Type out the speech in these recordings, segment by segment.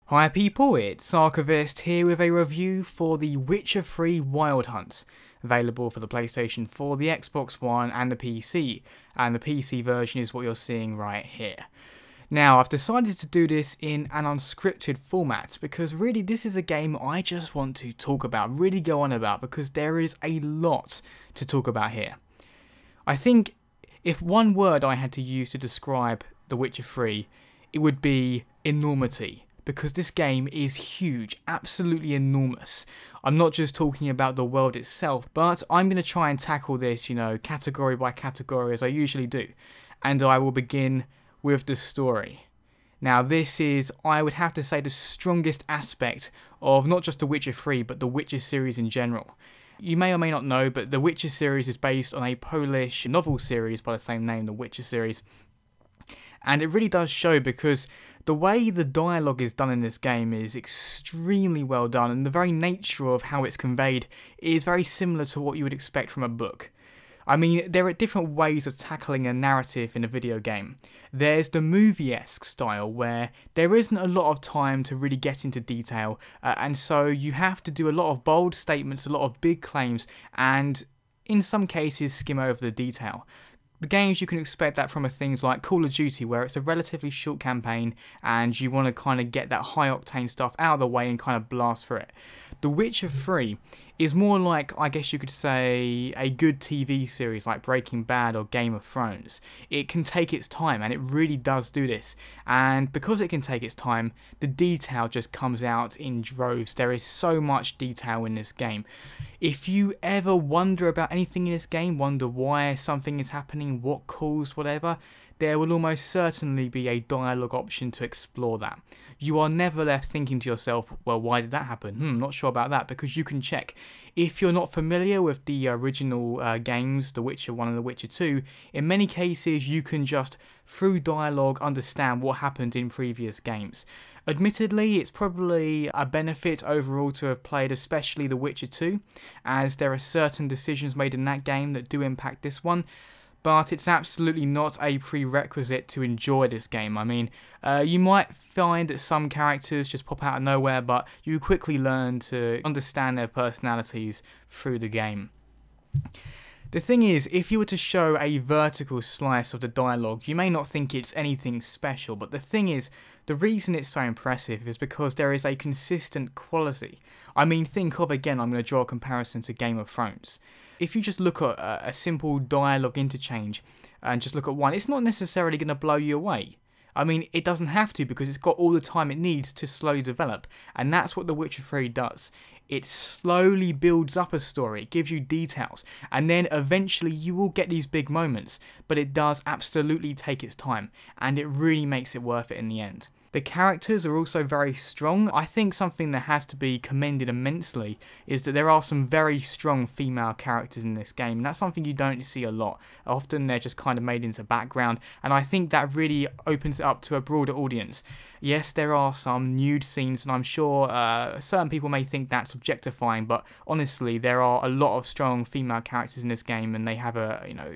Hi people, it's Archivist here with a review for The Witcher 3 Wild Hunt, available for the PlayStation 4, the Xbox One and the PC, and the PC version is what you're seeing right here. Now, I've decided to do this in an unscripted format because really this is a game I just want to talk about, really go on about, because there is a lot to talk about here. I think if one word I had to use to describe The Witcher 3, it would be enormity. Because this game is huge, absolutely enormous. I'm not just talking about the world itself, but I'm going to try and tackle this, category by category as I usually do. And I will begin with the story. Now this is, I would have to say, the strongest aspect of not just The Witcher 3, but the Witcher series in general. You may or may not know, but the Witcher series is based on a Polish novel series by the same name, the Witcher series. And it really does show because the way the dialogue is done in this game is extremely well done, and the very nature of how it's conveyed is very similar to what you would expect from a book. I mean, there are different ways of tackling a narrative in a video game. There's the movie-esque style where there isn't a lot of time to really get into detail, and so you have to do a lot of bold statements, a lot of big claims, and in some cases skim over the detail. The games, you can expect that from things like Call of Duty, where it's a relatively short campaign and you want to kind of get that high octane stuff out of the way and kind of blast through it. The Witcher 3 is more like, I guess you could say, a good TV series like Breaking Bad or Game of Thrones. It can take its time, and it really does do this. And because it can take its time, the detail just comes out in droves. There is so much detail in this game. If you ever wonder about anything in this game, wonder why something is happening, what caused whatever, there will almost certainly be a dialogue option to explore that. You are never left thinking to yourself, well, why did that happen? Not sure about that, because you can check. If you're not familiar with the original games, The Witcher 1 and The Witcher 2, in many cases you can just, through dialogue, understand what happened in previous games. Admittedly, it's probably a benefit overall to have played especially The Witcher 2, as there are certain decisions made in that game that do impact this one. But it's absolutely not a prerequisite to enjoy this game. I mean, you might find that some characters just pop out of nowhere, but you quickly learn to understand their personalities through the game. The thing is, if you were to show a vertical slice of the dialogue, you may not think it's anything special, but the thing is, the reason it's so impressive is because there is a consistent quality. I mean, think of, again, I'm going to draw a comparison to Game of Thrones. If you just look at a simple dialogue interchange and just look at one, it's not necessarily going to blow you away. I mean, it doesn't have to, because it's got all the time it needs to slowly develop, and that's what The Witcher 3 does. It slowly builds up a story, it gives you details, and then eventually you will get these big moments, but it does absolutely take its time, and it really makes it worth it in the end. The characters are also very strong. I think something that has to be commended immensely is that there are some very strong female characters in this game, and that's something you don't see a lot. Often they're just kind of made into background, and I think that really opens it up to a broader audience. Yes, there are some nude scenes, and I'm sure certain people may think that's objectifying, but honestly, there are a lot of strong female characters in this game, and they have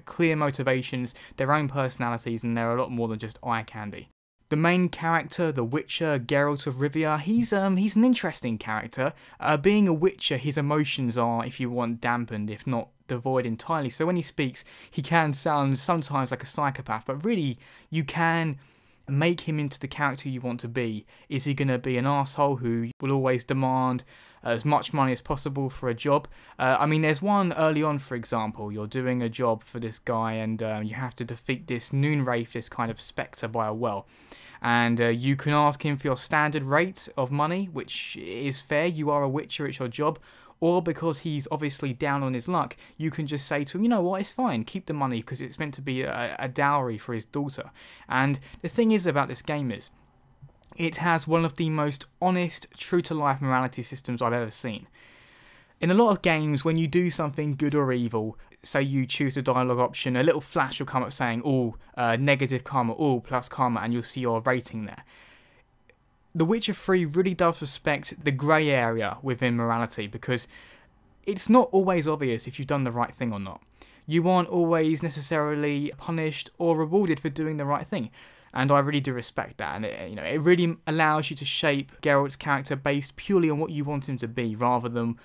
clear motivations, their own personalities, and they're a lot more than just eye candy. The main character, the Witcher, Geralt of Rivia, he's an interesting character. Being a Witcher, his emotions are, if you want, dampened, if not devoid entirely. So when he speaks, he can sound sometimes like a psychopath, but really, you can make him into the character you want to be. Is he going to be an asshole who will always demand as much money as possible for a job? I mean, there's one early on, for example, you're doing a job for this guy and you have to defeat this Noon Wraith, this kind of spectre by a well. And you can ask him for your standard rate of money, which is fair, you are a Witcher, it's your job. Or because he's obviously down on his luck, you can just say to him, you know what, it's fine, keep the money because it's meant to be a dowry for his daughter. And the thing is about this game is, it has one of the most honest, true-to-life morality systems I've ever seen. In a lot of games, when you do something good or evil, say you choose the dialogue option, a little flash will come up saying, all negative karma, all plus karma, and you'll see your rating there. The Witcher 3 really does respect the grey area within morality, because it's not always obvious if you've done the right thing or not. You aren't always necessarily punished or rewarded for doing the right thing. And I really do respect that, and it really allows you to shape Geralt's character based purely on what you want him to be, rather than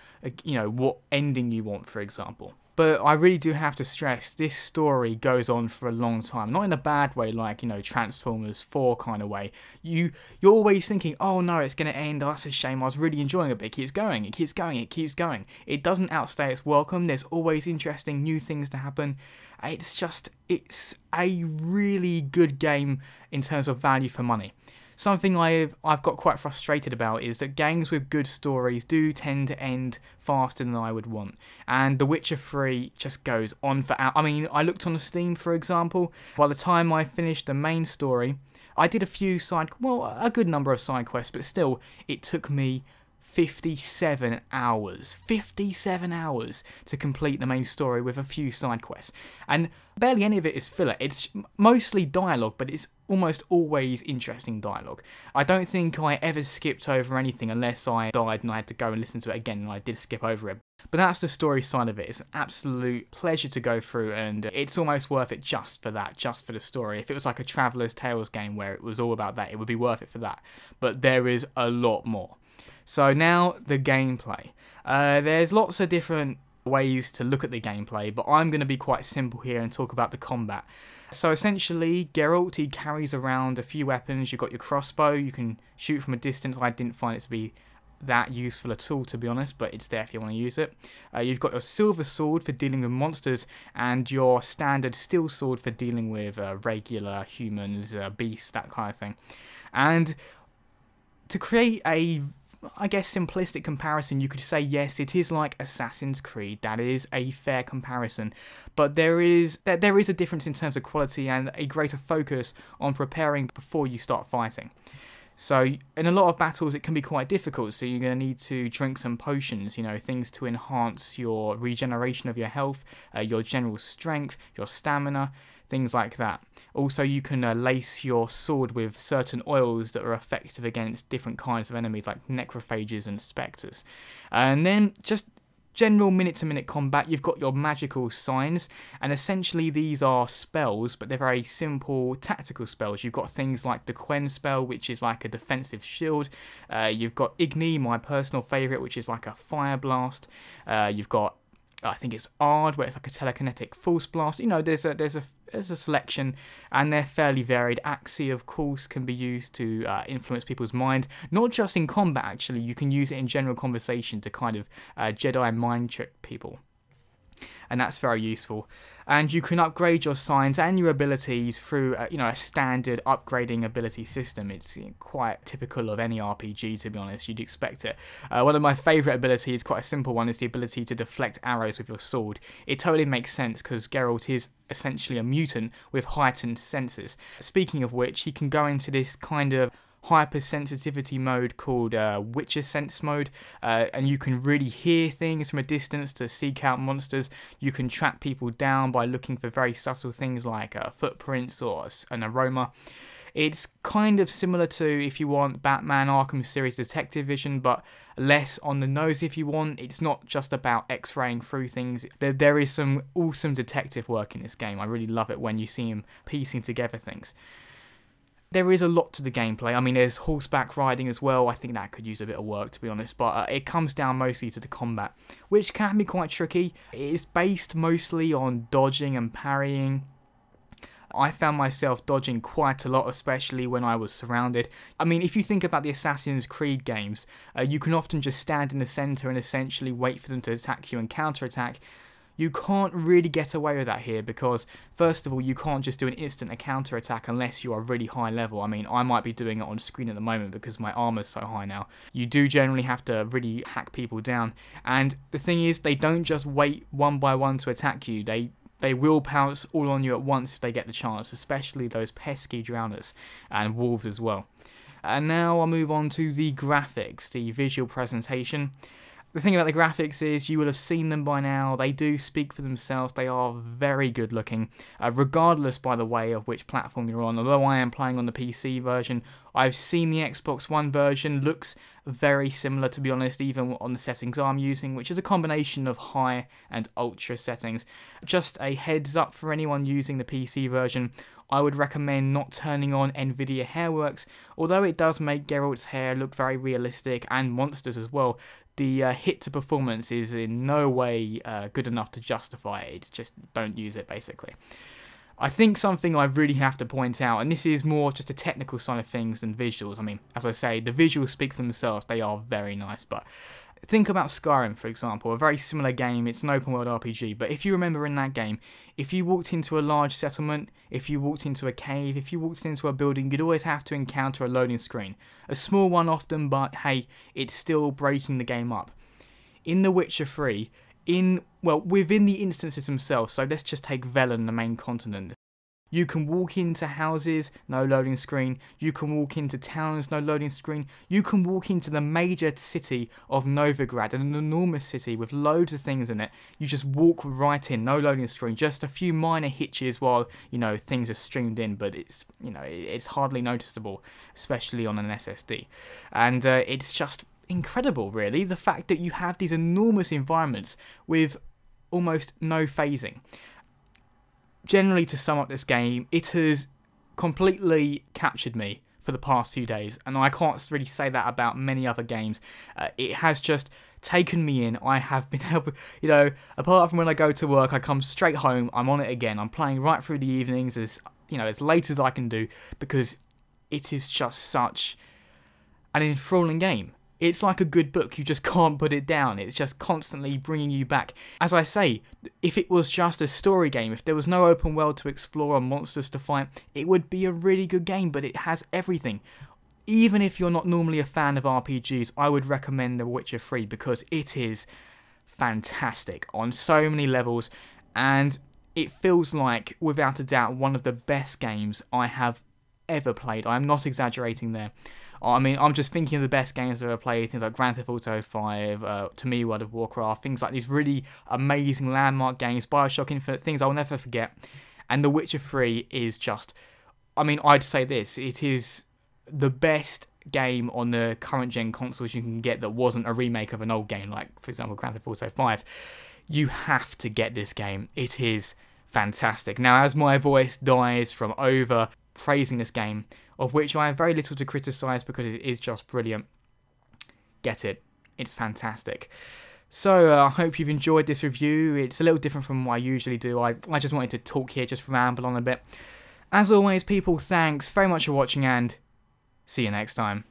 what ending you want, for example. But I really do have to stress, this story goes on for a long time. Not in a bad way, like, Transformers 4 kind of way. You're always thinking, oh no, it's going to end, oh, that's a shame, I was really enjoying it, but it keeps going, it keeps going, it keeps going. It doesn't outstay its welcome, there's always interesting new things to happen. It's a really good game in terms of value for money. Something I've got quite frustrated about is that games with good stories do tend to end faster than I would want. And The Witcher 3 just goes on for hours. I mean, I looked on Steam, for example. By the time I finished the main story, I did a good number of side quests, but still, it took me 57 hours to complete the main story with a few side quests, and barely any of it is filler. It's mostly dialogue, but it's almost always interesting dialogue. I don't think I ever skipped over anything unless I died and I had to go and listen to it again, and I did skip over it. But that's the story side of it. It's an absolute pleasure to go through, and it's almost worth it just for that, just for the story. If it was like a Traveller's Tales game where it was all about that, it would be worth it for that. But there is a lot more. So now, the gameplay. There's lots of different ways to look at the gameplay, but I'm going to be quite simple here and talk about the combat. So essentially, Geralt, he carries around a few weapons. You've got your crossbow, you can shoot from a distance. I didn't find it to be that useful at all, to be honest, but it's there if you want to use it. You've got your silver sword for dealing with monsters, and your standard steel sword for dealing with regular humans, beasts, that kind of thing. And to create a, I guess, simplistic comparison, you could say yes, it is like Assassin's Creed. That is a fair comparison, but there is a difference in terms of quality and a greater focus on preparing before you start fighting. So in a lot of battles it can be quite difficult, so you're going to need to drink some potions, things to enhance your regeneration of your health, your general strength, your stamina, things like that. Also, you can lace your sword with certain oils that are effective against different kinds of enemies like necrophages and spectres. And then just general minute-to-minute combat, you've got your magical signs, and essentially these are spells, but they're very simple tactical spells. You've got things like the Quen spell, which is like a defensive shield. You've got Igni, my personal favourite, which is like a fire blast. You've got, I think it's Ard, where it's like a telekinetic force blast. There's a selection, and they're fairly varied. Axii, of course, can be used to influence people's mind. Not just in combat, actually. You can use it in general conversation to kind of Jedi mind trick people. And that's very useful. And you can upgrade your signs and your abilities through a standard upgrading ability system. It's quite typical of any RPG, to be honest. You'd expect it. One of my favourite abilities, quite a simple one, is the ability to deflect arrows with your sword. It totally makes sense because Geralt is essentially a mutant with heightened senses. Speaking of which, he can go into this kind of hypersensitivity mode called Witcher Sense mode, and you can really hear things from a distance to seek out monsters. You can track people down by looking for very subtle things like footprints or an aroma. It's kind of similar to, if you want, Batman Arkham series detective vision, but less on the nose if you want. It's not just about x-raying through things. There is some awesome detective work in this game. I really love it when you see him piecing together things. There is a lot to the gameplay. I mean, there's horseback riding as well. I think that could use a bit of work, to be honest, but it comes down mostly to the combat, which can be quite tricky. It is based mostly on dodging and parrying. I found myself dodging quite a lot, especially when I was surrounded. I mean, if you think about the Assassin's Creed games, you can often just stand in the centre and essentially wait for them to attack you and counterattack. You can't really get away with that here because, first of all, you can't just do an instant counterattack unless you are really high level. I mean, I might be doing it on screen at the moment because my armor's so high now. You do generally have to really hack people down. And the thing is, they don't just wait one by one to attack you. They will pounce all on you at once if they get the chance, especially those pesky drowners and wolves as well. And now I'll move on to the graphics, the visual presentation. The thing about the graphics is you will have seen them by now. They do speak for themselves. They are very good looking, regardless, by the way, of which platform you're on. Although I am playing on the PC version, I've seen the Xbox One version. Looks very similar, to be honest, even on the settings I'm using, which is a combination of high and ultra settings. Just a heads up for anyone using the PC version, I would recommend not turning on NVIDIA Hairworks. Although it does make Geralt's hair look very realistic, and Monster's as well, the hit to performance is in no way good enough to justify it. It's just, don't use it, basically. I think something I really have to point out, and this is more just a technical side of things than visuals. I mean, as I say, the visuals speak for themselves. They are very nice, but think about Skyrim, for example, a very similar game. It's an open world RPG, but if you remember in that game, if you walked into a large settlement, if you walked into a cave, if you walked into a building, you'd always have to encounter a loading screen. A small one often, but hey, it's still breaking the game up. In The Witcher 3, within the instances themselves, so let's just take Velen, the main continent. You can walk into houses, no loading screen. You can walk into towns, no loading screen. You can walk into the major city of Novigrad, an enormous city with loads of things in it. You just walk right in, no loading screen. Just a few minor hitches while, things are streamed in, but it's, it's hardly noticeable, especially on an SSD. And it's just incredible, really, the fact that you have these enormous environments with almost no phasing. Generally, to sum up this game, it has completely captured me for the past few days, and I can't really say that about many other games. It has just taken me in. I have been able, apart from when I go to work, I come straight home, I'm on it again. I'm playing right through the evenings as late as I can do, because it is just such an enthralling game. It's like a good book, you just can't put it down. It's just constantly bringing you back. As I say, if it was just a story game, if there was no open world to explore or monsters to fight, it would be a really good game, but it has everything. Even if you're not normally a fan of RPGs, I would recommend The Witcher 3 because it is fantastic on so many levels, and it feels like, without a doubt, one of the best games I have ever played. I'm not exaggerating there. I mean, I'm just thinking of the best games I've ever played, things like Grand Theft Auto 5, to me, World of Warcraft, things like these really amazing landmark games, Bioshock Infinite, things I'll never forget. And The Witcher 3 is just, I'd say this, it is the best game on the current gen consoles you can get that wasn't a remake of an old game, like, for example, Grand Theft Auto 5. You have to get this game. It is fantastic. Now, as my voice dies from over praising this game, of which I have very little to criticise because it is just brilliant, get it. It's fantastic. So I hope you've enjoyed this review. It's a little different from what I usually do. I just wanted to talk here, just ramble on a bit. As always, people, thanks very much for watching, and see you next time.